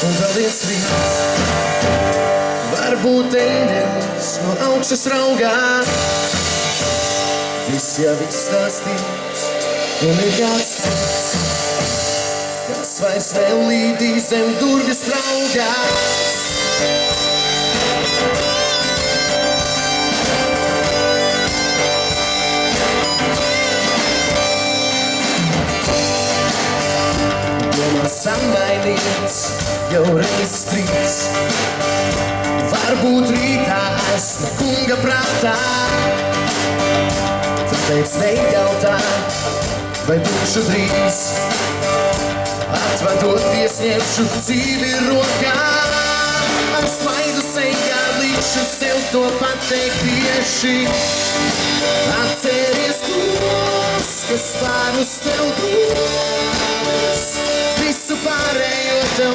un dalies rīts. Varbūt eņģelis no augšas raugās. Viss jau izstāstīts, un ir kāds cits, kas vairs nelīdīs zem durvis raugās. Samainīts jau reizes 3. Varbūt rītā esmu kunga prātā. Tāpēc nejautā, vai būšu drīz. Atvadoties ņemšu dzīvi rokā. Ar smaidu sejā līkšu sev to pateikt tieši. Atceries tos, kas pār uz tev dos. Visu pārējo tev